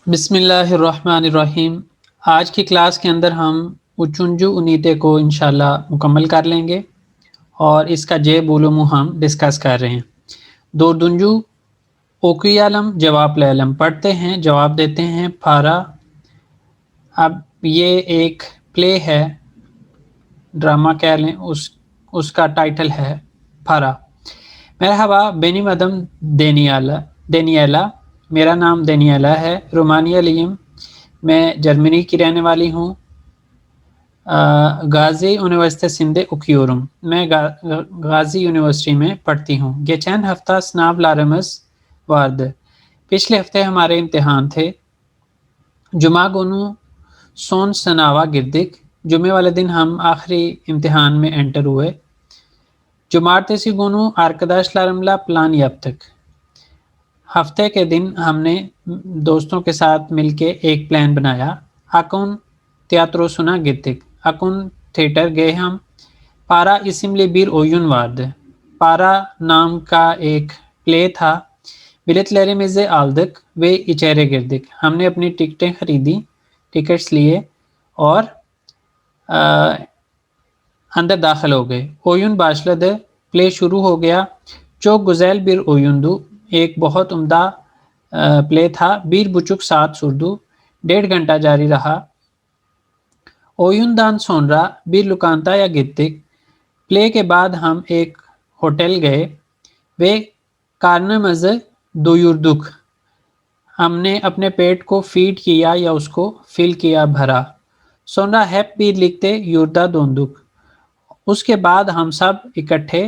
بسم اللہ الرحمن الرحیم۔ آج کی کلاس کے اندر ہم اچنجو انیتے کو انشاءاللہ مکمل کر لیں گے اور اس کا جے بولومو ہم ڈسکس کر رہے ہیں۔ دوردنجو اوکیالم جواب لعلم پڑھتے ہیں، جواب دیتے ہیں پھارا۔ اب یہ ایک پلے ہے، ڈرامہ کہہ لیں، اس کا ٹائٹل ہے پھارا۔ مرحبا بینی مدم دینیالا، میرا نام دینیالا ہے۔ رومانیہ لیم، میں جرمنی کی رہنے والی ہوں۔ غازی یونیورسٹی سندھ اوکیورم، میں غازی یونیورسٹی میں پڑھتی ہوں۔ گیچین ہفتہ سناب لارمس وارد، پچھلے ہفتے ہمارے امتحان تھے۔ جمعہ گونو سون سناوا گردک، جمعے والے دن ہم آخری امتحان میں انٹر ہوئے۔ جمارتے سی گونو آرکداش لارملا پلان یاب تک، ہفتے کے دن ہم نے دوستوں کے ساتھ مل کے ایک پلان بنایا۔ اکون تیاترو سنا گتک، اکون تھیٹر گئے ہم۔ پارا اسملی بیر اویون وارد، پارا نام کا ایک پلے تھا۔ بلت لیرے مزے آلدک وے اچیرے گردک، ہم نے اپنی ٹکٹیں خریدی، ٹکٹس لیے اور اندر داخل ہو گئے۔ اویون باشلد، پلے شروع ہو گیا۔ چوک گزیل بیر اویوندو، ایک بہت عمدہ پلے تھا۔ بیر بچک سات سردو، 1.5 گھنٹہ جاری رہا۔ اویون دان سونرا بیر لکانتا یا گتک، پلے کے بعد ہم ایک ہوٹل گئے۔ وے کارنمز دویوردک، ہم نے اپنے پیٹ کو فیڈ کیا یا اس کو فل کیا، بھرا۔ سونرا ہیپ بیر لکھتے یوردا دوندک، اس کے بعد ہم سب اکٹھے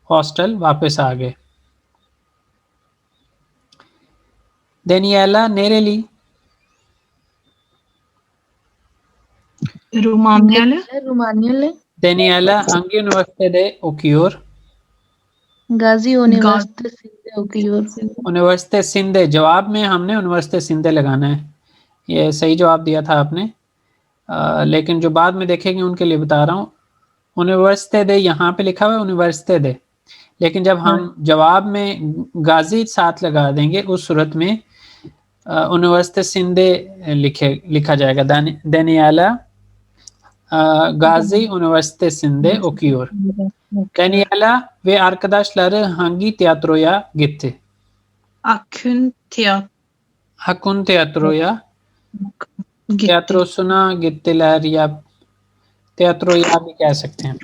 ہاسٹل واپس آ گئے۔ دینیالا نیریلی، رومانیالے دینیالا انگی یونیورسٹی دے اوکیور، غازی یونیورسٹی سندھ اوکیور۔ یونیورسٹی سندھ، جواب میں ہم نے یونیورسٹی سندھ لگانا ہے، یہ صحیح جواب دیا تھا آپ نے، لیکن جو بعد میں دیکھیں گے ان کے لیے بتا رہا ہوں۔ یونیورسٹی دے یہاں پہ لکھا ہوا ہے یونیورسٹی دے، لیکن جب ہم جواب میں غازی ساتھ لگا دیں گے اس صورت میں یونیورسٹی سندھ لکھا جائے گا۔ دینیالا غازی یونیورسٹی سندھ اوکیور۔ دینیالا وے آرکداش لر ہنگی تیاترویا گتے، ہکن تیاترویا، تیاترو سنا گتے لر یا تیاترویا بھی کہہ سکتے ہیں۔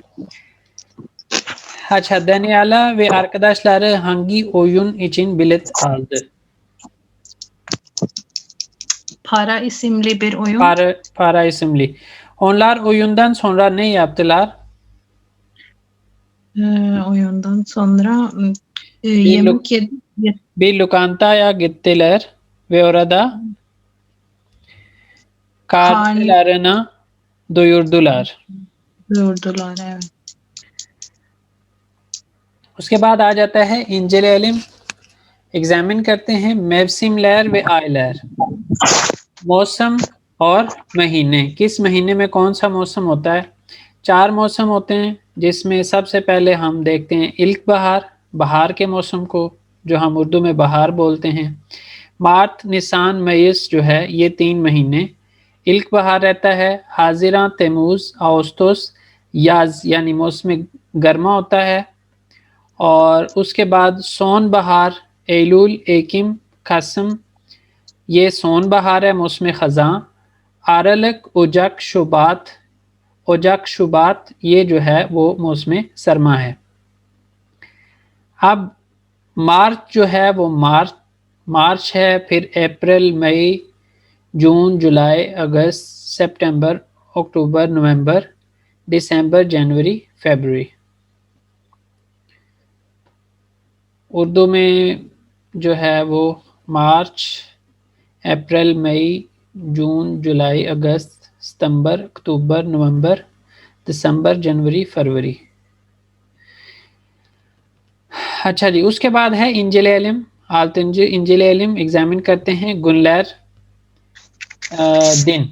اچھا، دینیالا وے آرکداش لر ہنگی اویون اچین بلت آلد، Para isimli bir oyun. Para isimli. Onlar oyundan sonra ne yaptılar? Oyundan sonra yemek Bir lokantaya gittiler ve orada karnlarını doyurdular. yurdular. Evet. اس کے بعد آ جاتا ہے انجل علم، ایگزامن کرتے ہیں موسم لہر و آئے لہر، موسم اور مہینے، کس مہینے میں کون سا موسم ہوتا ہے۔ 4 موسم ہوتے ہیں، جس میں سب سے پہلے ہم دیکھتے ہیں الک بہار، بہار کے موسم کو جو ہم اردو میں بہار بولتے ہیں۔ مارچ، نسان، مئیس جو ہے یہ 3 مہینے الک بہار رہتا ہے۔ حاضراں، تیموز، اگستوس، یاز یعنی موسم گرما ہوتا ہے، اور اس کے بعد سون بہار، ایلول، ایکم، قسم، یہ سون بہار ہے، موسم خزاں۔ آرلک، اوجک، شبات یہ جو ہے وہ موسم سرما ہے۔ اب مارچ جو ہے وہ مارچ ہے، پھر اپریل، مئی، جون، جولائی، اگست، سپٹمبر، اکتوبر، نومبر، دسمبر، جنوری، فیبروری۔ اردو میں جو ہے وہ مارچ، اپریل، مئی، جون، جولائی، اگست، ستمبر، اکتوبر، نومبر، دسمبر، جنوری، فروری۔ اچھا جی، اس کے بعد ہے انجل علم، انجل علم ایگزامن کرتے ہیں گنلیر دن۔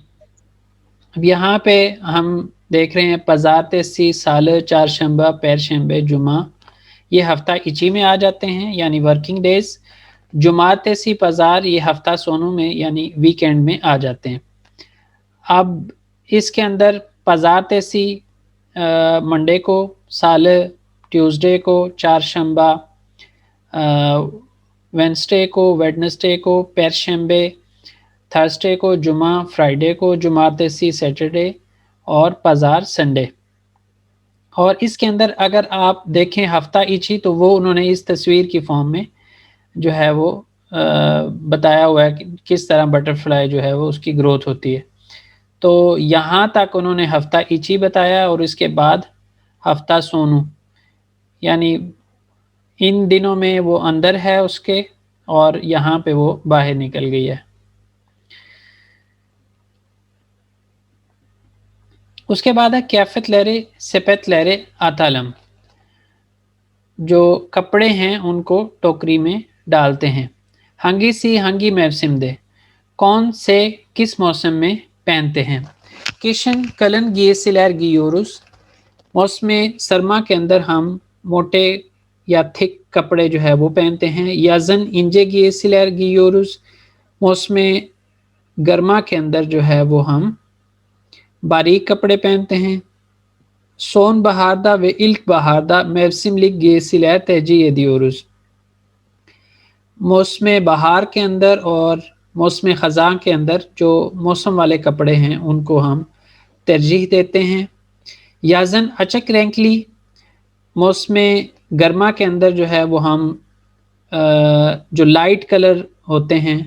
اب یہاں پہ ہم دیکھ رہے ہیں پزارتے سی سال، چہارشنبہ، پیر شنبہ، جمعہ، یہ ہفتہ اچی میں آ جاتے ہیں یعنی ورکنگ ڈیز۔ جمعاتی پزار یہ ہفتہ سونو میں یعنی ویکینڈ میں آ جاتے ہیں. اب اس کے اندر پزارتیسی منڈے کو، سالے ٹیوزڈے کو، چہارشنبہ وینسڈے کو، ویڈنسڈے کو، پیرشنبے تھرسڈے کو، جمعہ فرائیڈے کو، جمعاتی سیٹرڈے اور پزار سنڈے. اور اس کے اندر اگر آپ دیکھیں ہفتہ ایچی تو وہ انہوں نے اس تصویر کی فارم میں جو ہے وہ بتایا ہوا ہے کہ کس طرح بٹر فلائی جو ہے وہ اس کی گروتھ ہوتی ہے. تو یہاں تک انہوں نے ہفتہ ایچی بتایا اور اس کے بعد ہفتہ سونو، یعنی ان دنوں میں وہ اندر ہے اس کے اور یہاں پہ وہ باہر نکل گئی ہے. اس کے بعد ہے کیفت لہرے سپت لہرے آتالم، جو کپڑے ہیں ان کو ٹوکری میں ڈالتے ہیں. ہنگی سی ہنگی موسم دے، کون سے کس موسم میں پہنتے ہیں. کشن کلن گی سلیر گیورس، موسم سرما کے اندر ہم موٹے یا تھک کپڑے جو ہے وہ پہنتے ہیں. یازن انجے گی سلیر گیورس، موسم گرما کے اندر جو ہے وہ ہم باریک کپڑے پہنتے ہیں. سون بہاردہ و الک بہاردہ موسم لگ گے سلیر تہجی دیورس، موسم بہار کے اندر اور موسم خزاں کے اندر جو موسم والے کپڑے ہیں ان کو ہم ترجیح دیتے ہیں. یازن اچک رینکلی، موسم گرما کے اندر جو ہے وہ ہم جو لائٹ کلر ہوتے ہیں،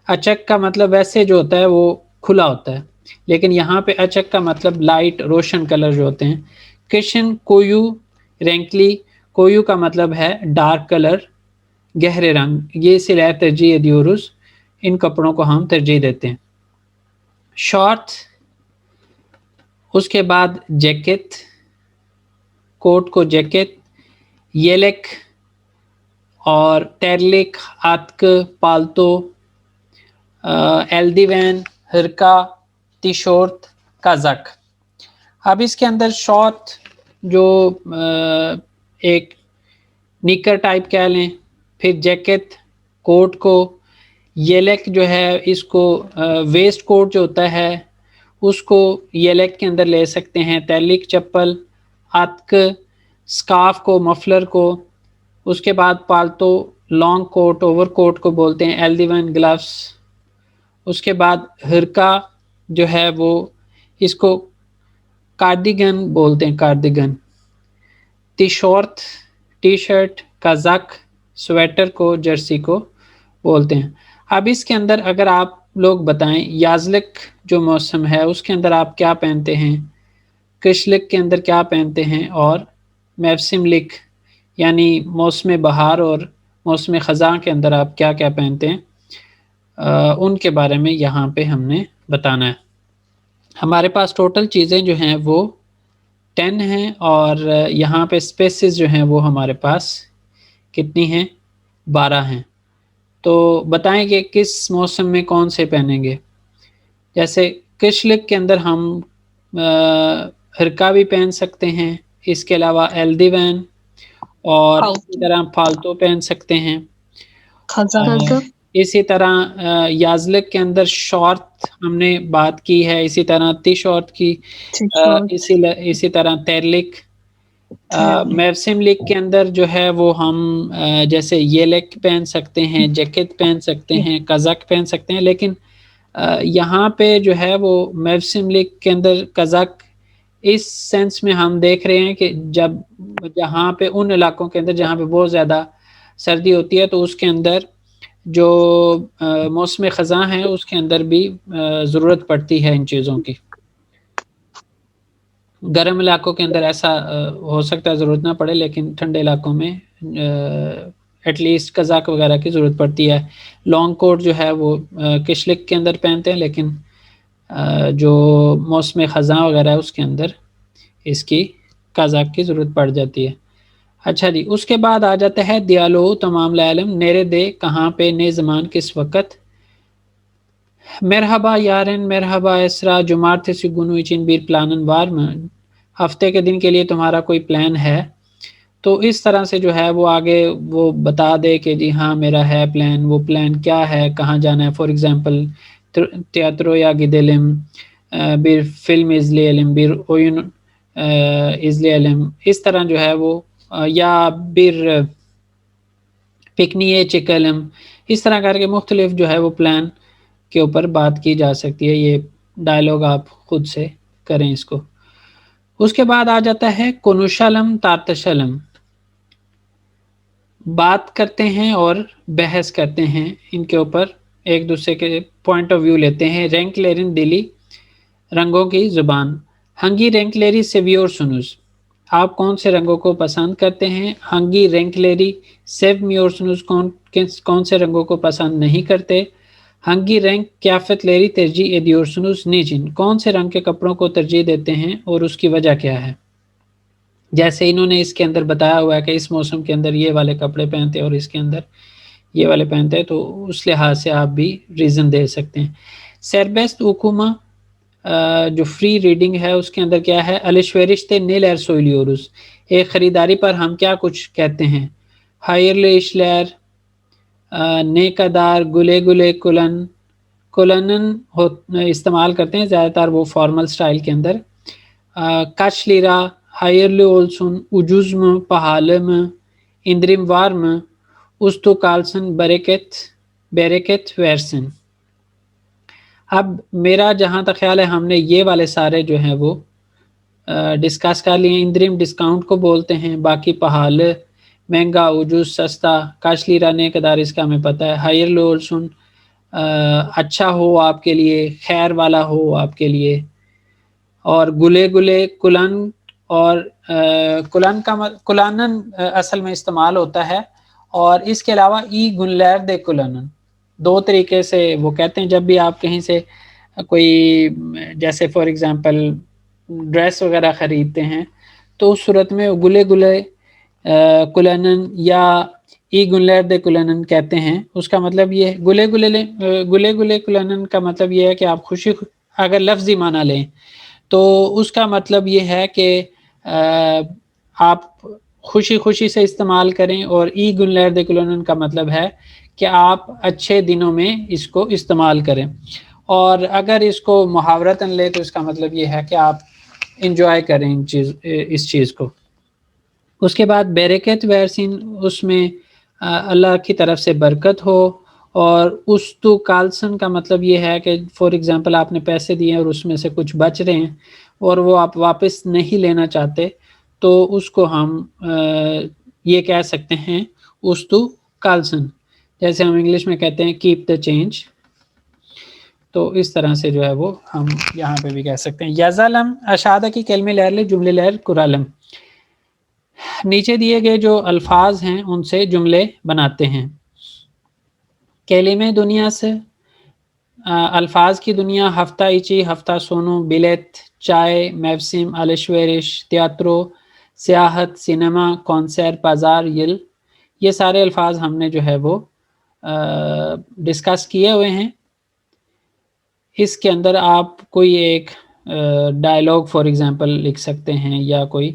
اچک کا مطلب ویسے جو ہوتا ہے وہ کھلا ہوتا ہے، لیکن یہاں پہ اچک کا مطلب لائٹ روشن کلر جو ہوتے ہیں. کشن کویو رینکلی، کویو کا مطلب ہے ڈارک کلر، گہرے رنگ. یہ سلیر ترجیح دیورس، ان کپڑوں کو ہم ترجیح دیتے ہیں. شارٹ، اس کے بعد جیکٹ، کوٹ کو جیکٹ. یلک اور ٹیرلک، آتک، پالتو، ایلدیوین، ہرکا، ٹی شورت، کازک. اب اس کے اندر شارٹ جو ایک نیکر ٹائپ کہہ لیں، پھر جیکٹ کوٹ کو، یلک جو ہے اس کو ویسٹ کوٹ جو ہوتا ہے اس کو یلک کے اندر لے سکتے ہیں. تیرلک چپل، آتک سکارف کو، مفلر کو. اس کے بعد پالتو لانگ کوٹ، اوور کوٹ کو بولتے ہیں. ایلدیون گلفز. اس کے بعد ہرکا جو ہے وہ اس کو کارڈیگن بولتے ہیں، کارڈیگن. ٹی شورت ٹی شرٹ، کازک سویٹر کو، جرسی کو بولتے ہیں. اب اس کے اندر اگر آپ لوگ بتائیں یازلک جو موسم ہے اس کے اندر آپ کیا پہنتے ہیں، کشلک کے اندر کیا پہنتے ہیں، اور موسم لک یعنی موسم بہار اور موسم خزاں کے اندر آپ کیا کیا پہنتے ہیں، ان کے بارے میں یہاں پہ ہم نے بتانا ہے. ہمارے پاس ٹوٹل چیزیں جو ہیں وہ 10 ہیں اور یہاں پہ اسپیسز جو ہیں وہ ہمارے پاس کتنی ہیں، 12 ہیں. تو بتائیں کہ کس موسم میں کون سے پہنیں گے. جیسے کشلک کے اندر ہم ہرکا بھی پہن سکتے ہیں، اس کے علاوہ ایلدیوین اور اسی طرح پالتو پہن سکتے ہیں. اسی طرح یازلک کے اندر شارٹ ہم نے بات کی ہے، اسی طرح ٹی شارٹ کی، اسی طرح تیرلک. موسم لک کے اندر جو ہے وہ ہم جیسے یلک پہن سکتے ہیں، جیکٹ پہن سکتے ہیں، کازک پہن سکتے ہیں. لیکن یہاں پہ جو ہے وہ موسم لک کے اندر کازک اس سینس میں ہم دیکھ رہے ہیں کہ جب جہاں پہ ان علاقوں کے اندر جہاں پہ بہت زیادہ سردی ہوتی ہے تو اس کے اندر جو موسم خزاں ہے اس کے اندر بھی ضرورت پڑتی ہے ان چیزوں کی. گرم علاقوں کے اندر ایسا ہو سکتا ہے ضرورت نہ پڑے، لیکن ٹھنڈے علاقوں میں ایٹ لیسٹ قزاق وغیرہ کی ضرورت پڑتی ہے. لانگ کوٹ جو ہے وہ کشلک کے اندر پہنتے ہیں، لیکن جو موسم خزاں وغیرہ ہے اس کے اندر اس کی قزاق کی ضرورت پڑ جاتی ہے. اچھا جی، اس کے بعد آ جاتا ہے دیالو تمام لعلم نیرے دے کہاں پہ نے زمان کس وقت. مرحبا یارن مرحبا اسرا جمارتے سے گنو چن بیر پلانن بار میں، ہفتے کے دن کے لیے تمہارا کوئی پلان ہے. تو اس طرح سے جو ہے وہ آگے وہ بتا دے کہ جی ہاں میرا ہے پلان، وہ پلان کیا ہے، کہاں جانا ہے. فار ایگزامپل تیاترو یا گیدلم بیر فلم ازلی علم بیر اوین ازلی علم، اس طرح جو ہے وہ یا بیر پکنی چکلم، اس طرح کر کے مختلف جو ہے وہ پلان کے اوپر بات کی جا سکتی ہے. یہ ڈائلاگ آپ خود سے کریں اس کو. اس کے بعد آ جاتا ہے کنوشالم تارتشلم. بات کرتے ہیں اور بحث کرتے ہیں ان کے اوپر، ایک دوسرے کے پوائنٹ آف ویو لیتے ہیں. رینک لیرن دلی رنگوں کی زبان. ہنگی رینک لیری سیویور سنوز. آپ کون سے رنگوں کو پسند کرتے ہیں؟ ہنگی رینک لیری سیو میور سنوز. کون سے رنگوں کو پسند نہیں کرتے؟ ہنگی رینک کیافت لیری ترجیح ایڈیور سنوز نیچن. کون سے رنگ کے کپڑوں کو ترجیح دیتے ہیں اور اس کی وجہ کیا ہے؟ جیسے انہوں نے اس کے اندر بتایا ہوا ہے کہ اس موسم کے اندر یہ والے کپڑے پہنتے اور اس کے اندر یہ والے پہنتے ہیں، تو اس لحاظ سے آپ بھی ریزن دے سکتے ہیں. سیربیست حکومہ جو فری ریڈنگ ہے اس کے اندر کیا ہے؟ الشورشتے نیل ار سوئلیورس. ایک خریداری پر ہم کیا کچھ کہتے ہیں؟ ہائر اشلیر نیکدار گلے گلے کلنن استعمال کرتے ہیں زیادہ تر وہ فارمل سٹائل کے اندر. کچ لیرا ہائرلی اولسن اجوزم پہالم اندرم وارم استو کالسن بیریکت ویرسن. اب میرا جہاں تک خیال ہے ہم نے یہ والے سارے جو ہیں وہ ڈسکس کر لیے. اندرم ڈسکاؤنٹ کو بولتے ہیں، باقی پہال مہنگا، اجوز سستا، کاش لیرا نیکدار اس کا ہمیں پتہ ہے. ہائر لولسن اچھا ہو آپ کے لیے، خیر والا ہو آپ کے لیے. اور گلے گلے کلن، اور کلانن اصل میں استعمال ہوتا ہے. اور اس کے علاوہ ای گنلیر دے کلنن، دو طریقے سے وہ کہتے ہیں. جب بھی آپ کہیں سے کوئی جیسے فار ایگزامپل ڈریس وغیرہ خریدتے ہیں تو اس صورت میں گلے گلے کلنن یا ای گنلیر دے کلنن کہتے ہیں. اس کا مطلب یہ گلے گلے کلنن کا مطلب یہ ہے کہ آپ خوشی، اگر لفظی معنی لیں تو اس کا مطلب یہ ہے کہ آپ خوشی خوشی سے استعمال کریں. اور ای گنلیر دے کلنن کا مطلب ہے کہ آپ اچھے دنوں میں اس کو استعمال کریں. اور اگر اس کو محاورتاً لے تو اس کا مطلب یہ ہے کہ آپ انجوائے کریں اس چیز کو. اس کے بعد بیرکت ویرسن، اس میں اللہ کی طرف سے برکت ہو. اور استو کالسن کا مطلب یہ ہے کہ فار ایگزامپل آپ نے پیسے دیے اور اس میں سے کچھ بچ رہے ہیں اور وہ آپ واپس نہیں لینا چاہتے، تو اس کو ہم یہ کہہ سکتے ہیں استو کالسن. جیسے ہم انگلش میں کہتے ہیں کیپ دا چینج. تو اس طرح سے جو ہے وہ ہم یہاں پہ بھی کہہ سکتے ہیں. یزالم اشادہ کی کلمے لہر لے جملے لہر قرالم. نیچے دیے گئے جو الفاظ ہیں ان سے جملے بناتے ہیں. کلمے دنیا سے الفاظ کی دنیا: ہفتہ ایچی، ہفتہ سونو، بلیت، چائے، موسم، الشورش، تیاترو، سیاحت، سینما، کانسرٹ، بازار، یل. یہ سارے الفاظ ہم نے جو ہے وہ ڈسکس کیے ہوئے ہیں. اس کے اندر آپ کوئی ایک ڈائلاگ فار ایگزامپل لکھ سکتے ہیں یا کوئی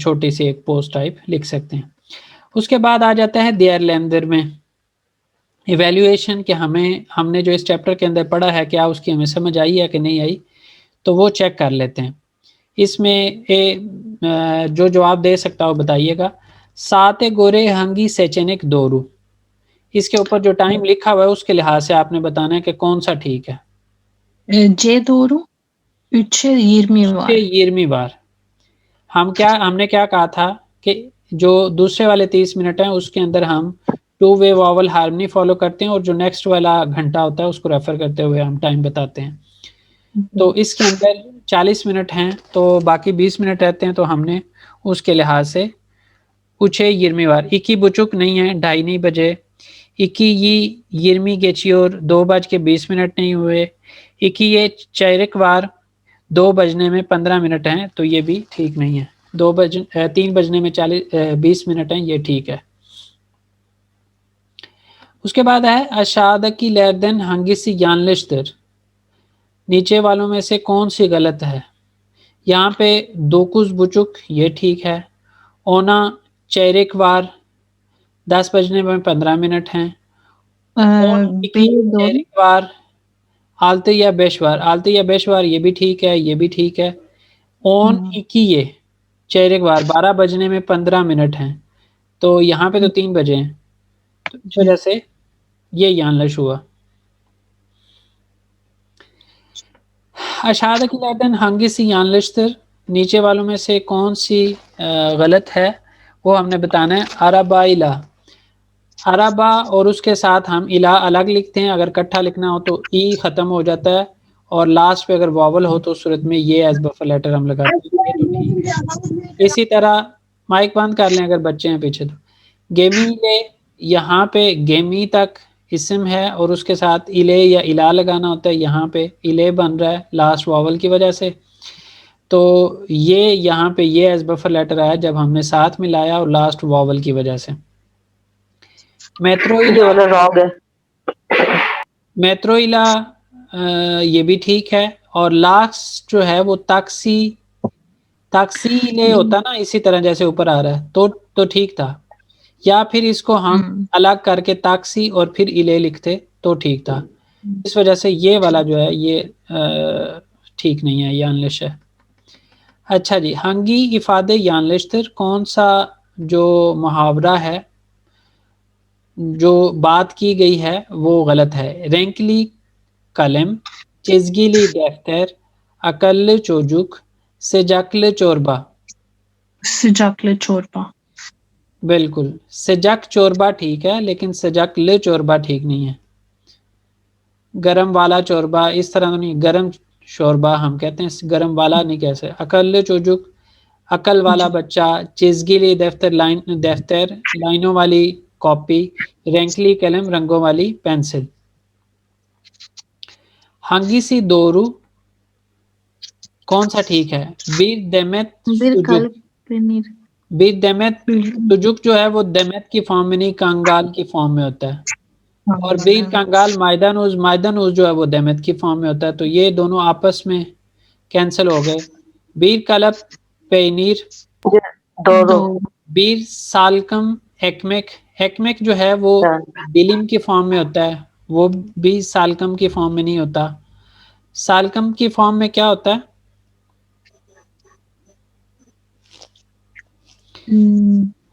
چھوٹی سی ایک پوسٹ ٹائپ لکھ سکتے ہیں. اس کے بعد آ جاتا ہے دیئر لیندر میں ایویلیویشن، کہ ہم نے جو اس چیپٹر کے اندر پڑھا ہے کیا اس کی ہمیں سمجھ آئی ہے کہ نہیں آئی، تو وہ چیک کر لیتے ہیں. اس میں جو جواب دے سکتا ہو بتائیے گا. سات گورے ہنگی سیچنک دورو. اس کے اوپر جو ٹائم لکھا ہوا ہے اس کے لحاظ سے آپ نے بتانا ہے کہ کون سا ٹھیک ہے. جے دورو 20 بار. ہم نے کیا کہا تھا کہ جو دوسرے والے 30 منٹ ہیں اس کے اندر ہم 2 وے واول ہارمنی فالو کرتے ہیں، اور جو نیکسٹ والا گھنٹہ ہوتا ہے اس کو ریفر کرتے ہوئے ہم ٹائم بتاتے ہیں. تو اس کے اندر 40 منٹ ہیں تو باقی 20 منٹ رہتے ہیں، تو ہم نے اس کے لحاظ سے اچھے یرمی بار. اکی بچک نہیں ہے، 2:30 بجے. اکی یرمی گیچیور 2:20 نہیں ہوئے. اکی یہ چیرک وار 2 بجنے میں 15 منٹ ہیں، تو یہ بھی ٹھیک نہیں ہے. 3 بجنے میں 20 منٹ ہیں، یہ ٹھیک ہے. اس کے بعد ہے اشادکی لیردن ہنگیسی یانلشتر. نیچے والوں میں سے کون سی غلط ہے؟ یہاں پہ 9 بچک یہ ٹھیک ہے، اونا چیرک وار 10 بجنے میں 15 منٹ ہیں. اون بے اکی دور چیرک وار آلتے یا بیشوار. آلتے یا بیشوار یہ بھی ٹھیک ہے، یہ بھی ٹھیک ہے. اون اکیے چیرک وار 12 بجنے میں 15 منٹ ہیں، تو یہاں پہ تو 3 بجے ہیں، تو اس وجہ سے یہ یانلش ہوا. اشہادہ کی لیٹن ہنگی سی یانلشتر، نیچے والوں میں سے کون سی غلط ہے وہ ہم نے بتانا ہے. عربا الہ، عربا اور اس کے ساتھ ہم الہ الگ لکھتے ہیں، اگر کٹھا لکھنا ہو تو ای ختم ہو جاتا ہے، اور لاسٹ پہ اگر واول ہو تو اس صورت میں یہ ایز بفر لیٹر ہم لگاتے ہیں. یہ تو ٹھیک ہے. اسی طرح مائک بند کر لیں اگر بچے ہیں پیچھے تو. گیمی لے، یہاں پہ گیمی تک اسم ہے اور اس کے ساتھ الے یا الہ لگانا ہوتا ہے، یہاں پہ الے بن رہا ہے لاسٹ واول کی وجہ سے، تو یہ یہاں پہ یہ ایز بفر لیٹر آیا جب ہم نے ساتھ ملایا اور لاسٹ واول کی وجہ سے. میتروئلہ، میتروئلہ یہ بھی ٹھیک ہے، اور لاسٹ جو ہے وہ تاکسیلے ہوتا نا اسی طرح جیسے اوپر آ رہا ہے تو ٹھیک تھا، یا پھر اس کو ہم الگ کر کے تاکسی اور پھر الے لکھتے تو ٹھیک تھا. اس وجہ سے یہ والا جو ہے یہ ٹھیک نہیں ہے، یانلش ہے. اچھا جی، ہنگی افادے یانلشتر، کون سا جو محاورہ ہے جو بات کی گئی ہے وہ غلط ہے. رینکلی قلم، چزگیلی دفتر، اکل چوجک، سجاکل چوربا. سجاکل چوربا. بالکل، سجک چوربا ٹھیک ہے لیکن سجاکل چوربا ٹھیک نہیں ہے. گرم والا چوربا اس طرح نہیں، گرم شوربا ہم کہتے ہیں، گرم والا نہیں کیسے. اکل چوجک عقل والا بچہ، چزگیلی دفتر لائنوں والی کاپی، رینکلی قلم رنگوں والی پینسل. ہنگی سی دورو کون سا ٹھیک ہے؟ بیر دیمت بیر سجک. کلب پنیر. بیر دیمت سجک جو ہے وہ دیمت کی فارم میں نہیں، کانگال کی فارم میں ہوتا ہے، اور بیر کانگال مائدانوز جو ہے وہ دیمت کی فارم میں ہوتا ہے، تو یہ دونوں آپس میں کینسل ہو گئے. بیر کلب پینیر، دو. بیر سالکم ایکمیک جو ہے وہ ڈلم کی فارم میں ہوتا ہے، وہ بھی سالکم کی فارم میں نہیں ہوتا. سالکم کی فارم میں کیا ہوتا ہے؟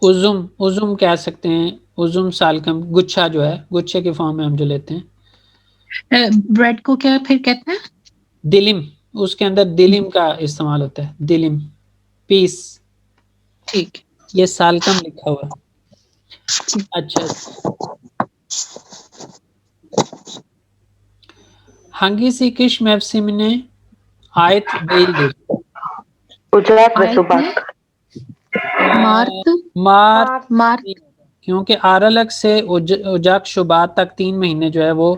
عزم کہہ سکتے ہیں، عزم سالکم، گچھا جو ہے گچھے کی فارم میں ہم جو لیتے ہیں. بریڈ کو کیا پھر کہتے ہیں؟ دلم، اس کے اندر دلم کا استعمال ہوتا ہے، دلم پیس. ٹھیک. یہ سالکم لکھا ہوا. اچھا، ہنگی سی کش میفسم نے آیت دیلدر. مارت، کیونکہ آرلگ سے اجاک شبات تک 3 مہینے جو ہے وہ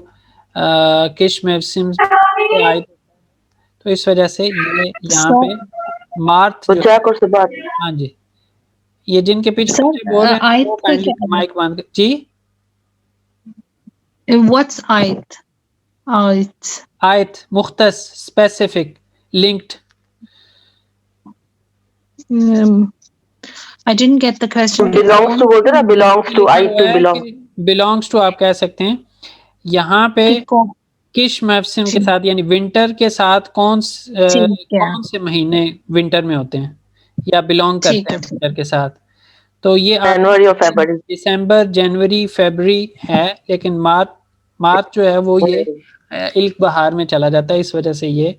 کش موسم سے آئے، تو اس وجہ سے یہ یہاں پہ مارت جو ہاں جی، یہ جن کے پیچھے بچے بول رہے ہیں وہ کائنڈلی مائک بند جی. What's آیت؟ آیت مختص، specific, linked. I didn't get the question. belongs to بولتے نا، belongs to, I to belong. belongs to آپ کہہ سکتے ہیں. یہاں پہ کش موسم کے ساتھ یعنی ونٹر کے ساتھ کون سے مہینے ونٹر میں ہوتے ہیں یا بلونگ کرتے ہیں ونٹر کے ساتھ، تو یہ جنوری اور فیبرری، دسمبر، جنوری، فیبرری ہے، لیکن مارچ جو ہے وہ یہ الک بہار میں چلا جاتا ہے، اس وجہ سے یہ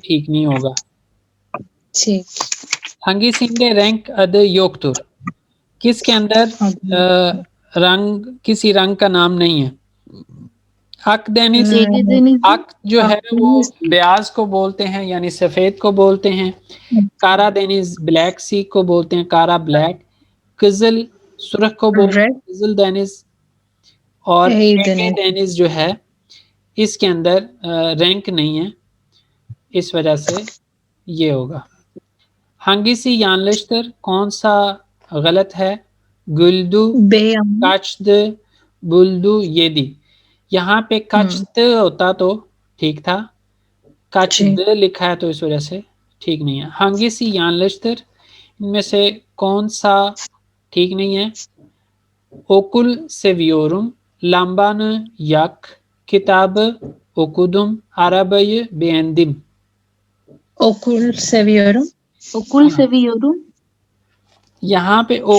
ٹھیک نہیں ہوگا. ہنگی سنگے رینک اد یوکتور، کس کے اندر کسی رنگ کا نام نہیں ہے؟ اک دینس، اک جو ہے وہ بیاض کو بولتے ہیں یعنی سفید کو بولتے ہیں. کارا دینز بلیک سی کو بولتے ہیں، کارا بلیک. قزل سرخ کو بولتے ہیں، قزل دینز. اور ایگے دینز جو ہے اس کے اندر رینک نہیں ہے، اس وجہ سے یہ ہوگا. ہنگی سی یانلشتر کون سا غلط ہے؟ گلدو، کچد، بلدو، یدی. یہاں پہ کچد ہوتا تو ٹھیک تھا، کچد لکھا ہے تو اس وجہ سے ٹھیک نہیں ہے. ہنگی سی یانلشتر ان میں سے کون سا ٹھیک نہیں ہے؟ اوکل سیویورم لامبان یک کتاب اوکودم عربی بیندم. Okul seviyorum. Okul seviyorum. یہاں پہ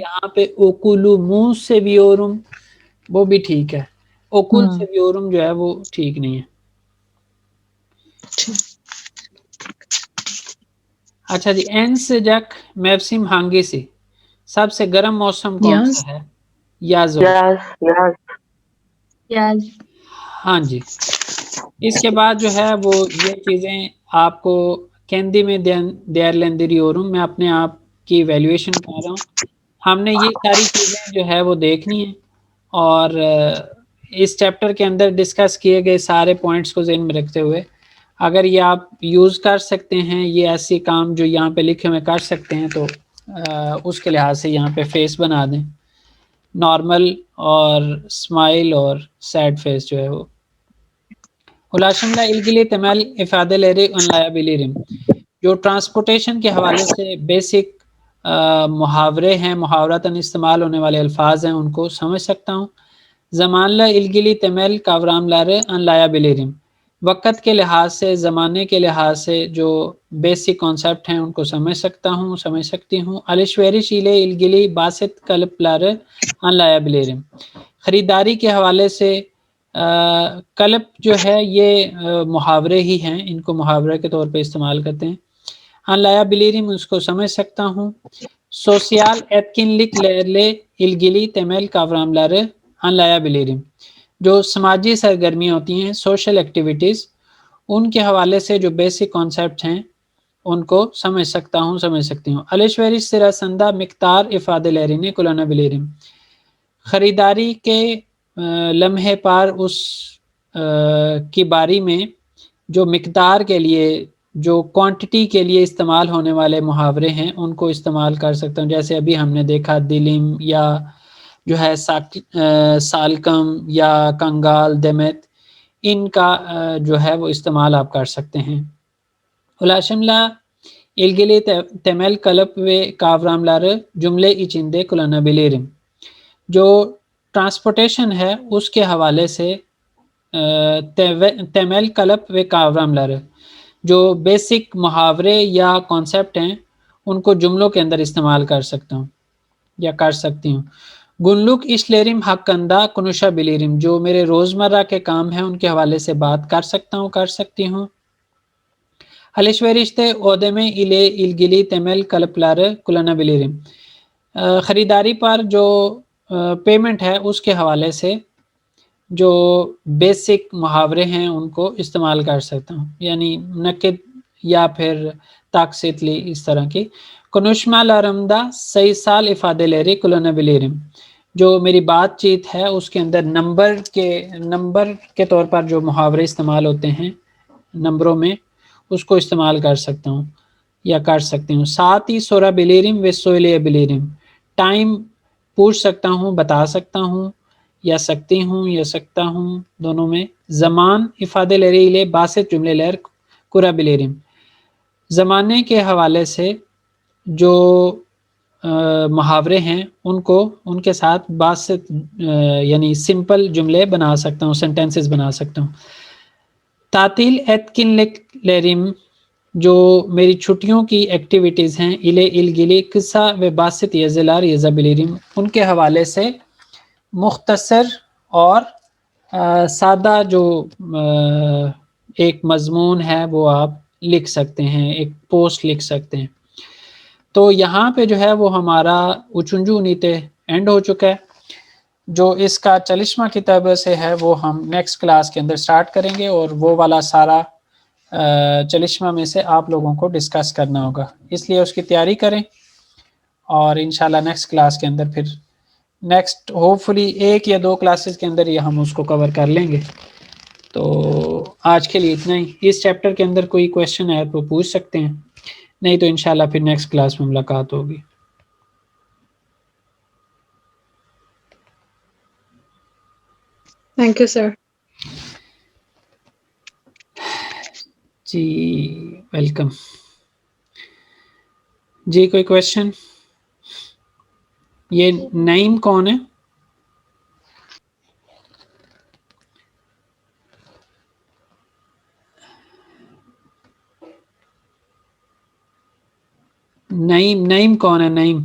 یہاں پہ اوکولومو سیویورم وہ بھی ٹھیک ہے. اوکل سیویورم جو ہے وہ ٹھیک نہیں ہے. اچھا جی. این سجک میوسم ہانگی سی سب سے گرم موسم کون Yaz. سا ہے؟ یاز. Yaz. Yaz. ہاں جی. اس کے بعد جو ہے وہ یہ چیزیں آپ کو کیندی میں دیار لیندریورم میں اپنے آپ کی ایویلیویشن کر رہا ہوں. ہم نے یہ ساری چیزیں جو ہے وہ دیکھنی ہیں اور اس چیپٹر کے اندر ڈسکس کیے گئے سارے پوائنٹس کو ذہن میں رکھتے ہوئے اگر یہ آپ یوز کر سکتے ہیں، یہ ایسی کام جو یہاں پہ لکھے ہوئے کر سکتے ہیں تو اس کے لحاظ سے یہاں پہ فیس بنا دیں، نارمل اور اسمائل اور سیڈ فیس جو ہے وہ. الاشملہ الگلی تمل افادہ لیری ان لائبلیرم جو ٹرانسپورٹیشن کے حوالے سے بیسک محاورے ہیں، محاورتاً استعمال ہونے والے الفاظ ہیں، ان کو سمجھ سکتا ہوں. زمان لا الگلی تمل کاورام لارے ان لائبلیرم وقت کے لحاظ سے، زمانے کے لحاظ سے جو بیسک کانسیپٹ ہیں ان کو سمجھ سکتا ہوں، سمجھ سکتی ہوں. الشویری شیلے الگلی باسط کلپ لارے ان لائبلیرم خریداری کے حوالے سے کلپ جو ہے یہ محاورے ہی ہیں، ان کو محاورے کے طور پہ استعمال کرتے ہیں. ان لائبلیرم اس کو سمجھ سکتا ہوں. سوسیال ایتکنلک لرلے الگلی تمل کاورام لارے ان لائبلیرم جو سماجی سرگرمیاں ہوتی ہیں، سوشل ایکٹیویٹیز، ان کے حوالے سے جو بیسک کانسیپٹ ہیں ان کو سمجھ سکتا ہوں، سمجھ سکتی ہوں. الشویری سراسندہ مقدار افادہ لیرین کلانا بلیرم خریداری کے لمحے پار اس کی باری میں جو مقدار کے لیے، جو کوانٹٹی کے لیے استعمال ہونے والے محاورے ہیں ان کو استعمال کر سکتا ہوں. جیسے ابھی ہم نے دیکھا دلم یا جو ہے سالکم یا کنگال دمت، ان کا جو ہے وہ استعمال آپ کر سکتے ہیں. الاشملہ الگلی تمل کلپ و کاورام لار جملے اچندے کلانا بلیرم جو ٹرانسپورٹیشن ہے اس کے حوالے سے تمل کلپ و کاورام لار جو بیسک محاورے یا کانسیپٹ ہیں ان کو جملوں کے اندر استعمال کر سکتا ہوں یا کر سکتی ہوں. گنلک اشلیرم حق کندہ کنوشا بلیرم جو میرے روزمرہ کے کام ہیں ان کے حوالے سے بات کر سکتا ہوں، کر سکتی ہوں. ہلیشورشتے اودمے الے الگلی تمل کلپلار کلانا بلیرم خریداری پر جو پیمنٹ ہے اس کے حوالے سے جو بیسک محاورے ہیں ان کو استعمال کر سکتا ہوں، یعنی نقد یا پھر تاکسیتلی اس طرح کی. کنوشما لارمدہ 6 سال افادہ لیری کلانا بلیرم جو میری بات چیت ہے اس کے اندر نمبر کے طور پر جو محاورے استعمال ہوتے ہیں نمبروں میں، اس کو استعمال کر سکتا ہوں یا کر سکتی ہوں. ساتھ ہی سورا بلیرم و سویلے بلیرم ٹائم پوچھ سکتا ہوں، بتا سکتا ہوں یا سکتی ہوں یا سکتا ہوں دونوں میں. زمان افادہ لیری لے باسط جملے لہر کرا بلیرم زمانے کے حوالے سے جو محاورے ہیں ان کے ساتھ باسط یعنی سمپل جملے بنا سکتا ہوں، سینٹینسز بنا سکتا ہوں. تعطیل ایتکن لیرم جو میری چھٹیوں کی ایکٹیویٹیز ہیں الے الگلی قصہ و باسط یزلار یزا بلیرم ان کے حوالے سے مختصر اور سادہ جو ایک مضمون ہے وہ آپ لکھ سکتے ہیں، ایک پوسٹ لکھ سکتے ہیں. تو یہاں پہ جو ہے وہ ہمارا اچنجو نیتے اینڈ ہو چکا ہے. جو اس کا چلشمہ کتاب سے ہے وہ ہم نیکسٹ کلاس کے اندر سٹارٹ کریں گے اور وہ والا سارا چلشمہ میں سے آپ لوگوں کو ڈسکس کرنا ہوگا، اس لیے اس کی تیاری کریں اور انشاءاللہ نیکسٹ کلاس کے اندر پھر نیکسٹ ہوپ فلی 1 یا 2 کلاسز کے اندر یہ ہم اس کو کور کر لیں گے. تو آج کے لیے اتنا ہی. اس چیپٹر کے اندر کوئی کویشچن ہے تو پوچھ سکتے ہیں، نہیں تو انشاءاللہ پھر نیکسٹ کلاس میں ملاقات ہوگی. Thank you, sir. جی ویلکم. جی کوئی کویشچن؟ یہ نعیم کون ہے؟ نعیم کون ہے؟ نعیم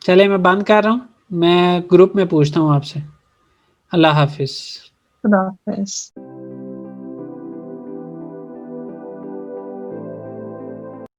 چلے میں بند کر رہا ہوں، میں گروپ میں پوچھتا ہوں آپ سے. اللہ حافظ. خدا حافظ.